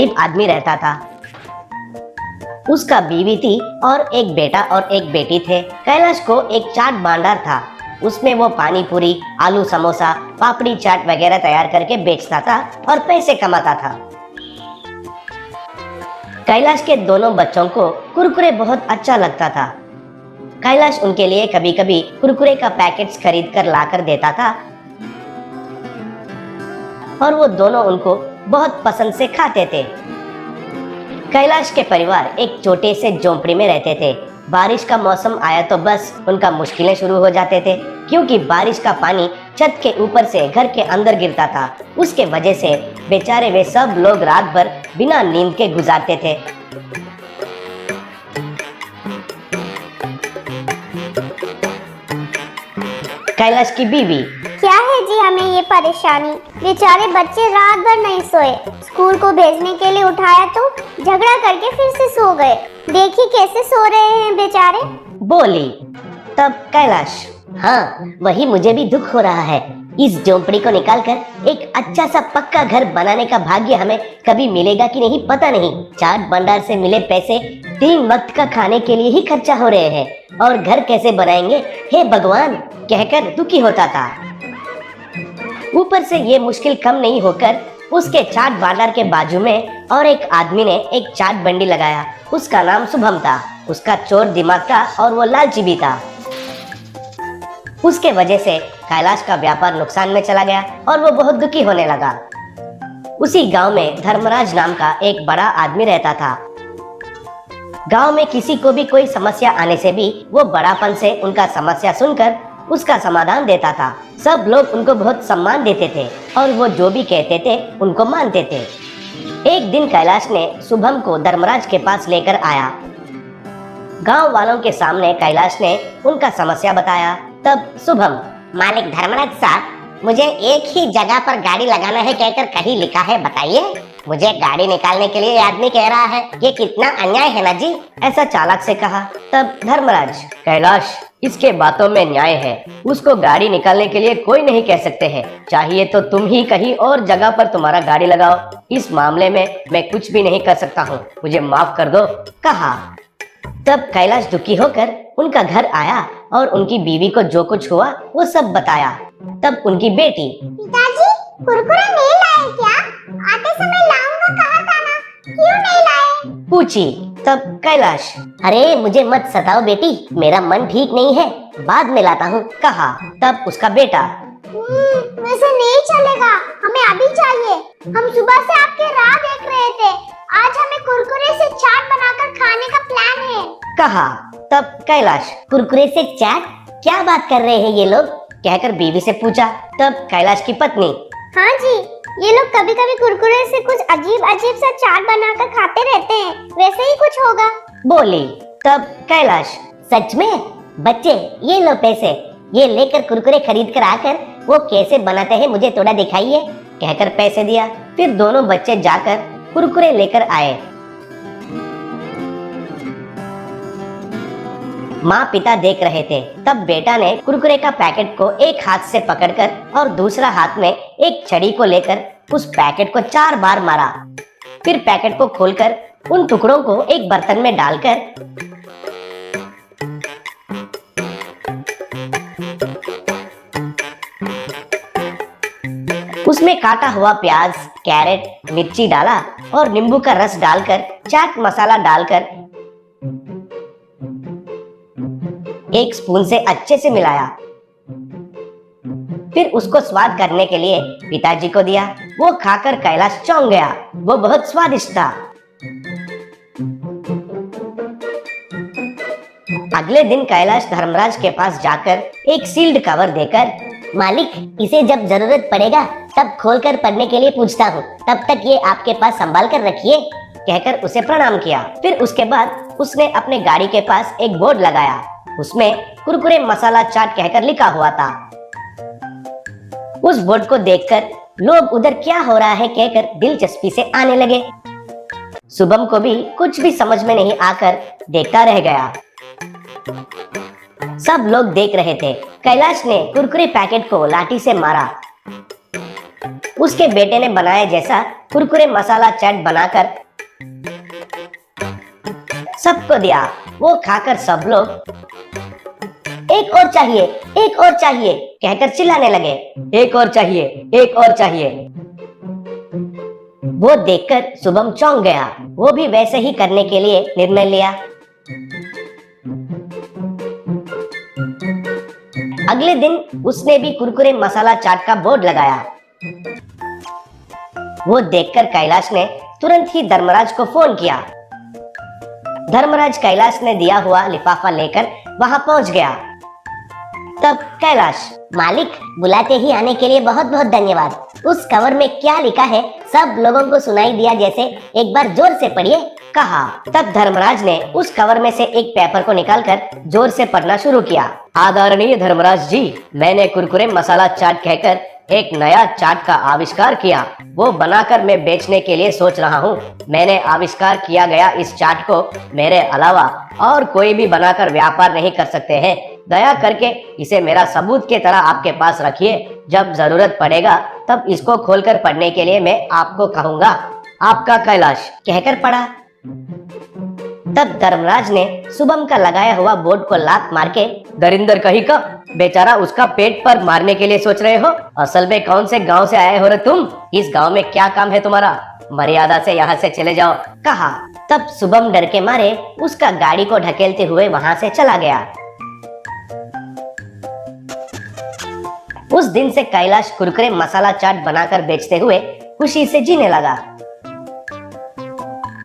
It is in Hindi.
गरीब आदमी रहता था। उसका बीवी थी और एक बेटा और एक बेटी थे। कैलाश को एक चाट भंडार था। उसमें वो पानी पूरी, आलू समोसा, पापड़ी चाट वगैरह तैयार करके बेचता था और पैसे कमाता था। कैलाश के दोनों बच्चों को कुरकुरे बहुत अच्छा लगता था। कैलाश उनके लिए कभी कभी कुरकुरे का पैकेट्स खरीद कर लाकर देता था और वो दोनों उनको बहुत पसंद से खाते थे। कैलाश के परिवार एक छोटे से झोंपड़ी में रहते थे। बारिश का मौसम आया तो बस उनका मुश्किलें शुरू हो जाते थे, क्योंकि बारिश का पानी छत के ऊपर से घर के अंदर गिरता था। उसके वजह से बेचारे वे सब लोग रात भर बिना नींद के गुजारते थे। कैलाश की बीवी, क्या है जी हमें ये परेशानी? बेचारे बच्चे रात भर नहीं सोए। स्कूल को भेजने के लिए उठाया तो झगड़ा करके फिर से सो गए। देखिए कैसे सो रहे हैं बेचारे, बोली। तब कैलाश, हाँ वही मुझे भी दुख हो रहा है। इस झोंपड़ी को निकालकर एक अच्छा सा पक्का घर बनाने का भाग्य हमें कभी मिलेगा कि नहीं पता नहीं। चाट भंडार से मिले पैसे 3 वक्त का खाने के लिए ही खर्चा हो रहे हैं और घर कैसे बनाएंगे, हे भगवान कहकर दुखी होता था। ऊपर से ये मुश्किल कम नहीं होकर उसके चाट भंडार के बाजू में और एक आदमी ने एक चाट बंडी लगाया। उसका नाम शुभम था। उसका चोर दिमाग था और वो लालची भी था। उसके वजह से कैलाश का व्यापार नुकसान में चला गया और वो बहुत दुखी होने लगा। उसी गांव में धर्मराज नाम का एक बड़ा आदमी रहता था। गांव में किसी को भी कोई समस्या आने से भी वो बड़ापन से उनका समस्या सुनकर उसका समाधान देता था। सब लोग उनको बहुत सम्मान देते थे और वो जो भी कहते थे उनको मानते थे। एक दिन कैलाश ने शुभम को धर्मराज के पास लेकर आया। गांव वालों के सामने कैलाश ने उनका समस्या बताया। तब शुभम, मालिक धर्मराज साहब, मुझे एक ही जगह पर गाड़ी लगाना है कहकर कहीं लिखा है, बताइए। मुझे गाड़ी निकालने के लिए आदमी कह रहा है, ये कितना अन्याय है ना जी। ऐसा चालाक से कहा। तब धर्मराज, कैलाश इसके बातों में न्याय है। उसको गाड़ी निकालने के लिए कोई नहीं कह सकते हैं। चाहिए तो तुम ही कहीं और जगह पर तुम्हारा गाड़ी लगाओ। इस मामले में मैं कुछ भी नहीं कर सकता हूँ, मुझे माफ कर दो, कहा। तब कैलाश दुखी होकर उनका घर आया और उनकी बीवी को जो कुछ हुआ वो सब बताया। तब उनकी बेटी, पिताजी कुरकुरे नहीं लाए क्या? आते समय लाऊंगा कहा था ना, क्यों नहीं लाए? पूछी। तब कैलाश, अरे मुझे मत सताओ बेटी, मेरा मन ठीक नहीं है, बाद में लाता हूँ, कहा। तब उसका बेटा, वैसे नहीं चलेगा, हमें अभी चाहिए। हम सुबह से आपके राह देख रहे थे। आज हमें कुरकुरे से चाट बनाकर खाने का प्लान है, कहा। तब कैलाश, कुरकुरे से चाट? क्या बात कर रहे हैं ये लोग? कहकर बीवी से पूछा। तब कैलाश की पत्नी, हाँ जी, ये लोग कभी कभी कुरकुरे से कुछ अजीब अजीब सा चाट बनाकर खाते रहते हैं, वैसे ही कुछ होगा, बोली। तब कैलाश, सच में? बच्चे ये लो पैसे, ये लेकर कुरकुरे खरीद कर आकर वो कैसे बनाते हैं मुझे थोड़ा दिखाइए, कहकर पैसे दिया। फिर दोनों बच्चे जाकर कुरकुरे लेकर आए। माँ पिता देख रहे थे। तब बेटा ने कुरकुरे का पैकेट को एक हाथ से पकड़कर और दूसरा हाथ में एक छड़ी को लेकर उस पैकेट को 4 बार मारा। फिर पैकेट को खोलकर उन टुकड़ों को एक बर्तन में डालकर उसमें काटा हुआ प्याज, कैरेट, मिर्ची डाला और नींबू का रस डालकर चाट मसाला डालकर 1 स्पून से अच्छे से मिलाया। फिर उसको स्वाद करने के लिए पिताजी को दिया। वो खाकर कैलाश चौंक गया, वो बहुत स्वादिष्ट था। अगले दिन कैलाश धर्मराज के पास जाकर एक सील्ड कवर देकर, मालिक इसे जब जरूरत पड़ेगा तब खोलकर पढ़ने के लिए पूछता हूँ, तब तक ये आपके पास संभाल कर रखिए, कहकर उसे प्रणाम किया। फिर उसके बाद उसने अपने गाड़ी के पास एक बोर्ड लगाया। उसमें कुरकुरे मसाला चाट कहकर लिखा हुआ था। उस बोर्ड को देखकर लोग उधर क्या हो रहा है कहकर दिलचस्पी से आने लगे। शुभम को भी कुछ भी समझ में नहीं आकर देखता रह गया। सब लोग देख रहे थे। कैलाश ने कुरकुरे पैकेट को लाठी से मारा। उसके बेटे ने बनाए जैसा कुरकुरे मसाला चाट बनाकर सबको दिया। वो खाकर सब लोग एक और चाहिए, एक और चाहिए कहकर चिल्लाने लगे। एक और चाहिए, एक और चाहिए। वो देखकर शुभम चौंक गया। वो भी वैसे ही करने के लिए निर्णय लिया। अगले दिन उसने भी कुरकुरे मसाला चाट का बोर्ड लगाया। वो देखकर कैलाश ने तुरंत ही धर्मराज को फोन किया। धर्मराज कैलाश ने दिया हुआ लिफाफा लेकर वहां पहुंच गया। तब कैलाश, मालिक, बुलाते ही आने के लिए बहुत बहुत धन्यवाद। उस कवर में क्या लिखा है सब लोगों को सुनाई दिया जैसे, एक बार जोर से पढ़िए, कहा। तब धर्मराज ने उस कवर में से एक पेपर को निकालकर जोर से पढ़ना शुरू किया। आदरणीय धर्मराज जी, मैंने कुरकुरे मसाला चाट कहकर एक नया चाट का आविष्कार किया। वो बनाकर मैं बेचने के लिए सोच रहा हूँ। मैंने आविष्कार किया गया इस चाट को मेरे अलावा और कोई भी बनाकर व्यापार नहीं कर सकते हैं। दया करके इसे मेरा सबूत के तरह आपके पास रखिए। जब जरूरत पड़ेगा तब इसको खोलकर पढ़ने के लिए मैं आपको कहूँगा। आपका कैलाश कहकर पढ़ा। तब धर्मराज ने शुभम का लगाया हुआ बोर्ड को लात मार के, दरिंदर कहीं का बेचारा, उसका पेट पर मारने के लिए सोच रहे हो? असल में कौन से गांव से आए हो रे तुम? इस गांव में क्या काम है तुम्हारा? मर्यादा से यहाँ से चले जाओ, कहा। तब शुभम डर के मारे उसका गाड़ी को ढकेलते हुए वहां से चला गया। उस दिन से कैलाश कुरकुरे मसाला चाट बनाकर बेचते हुए खुशी से जीने लगा।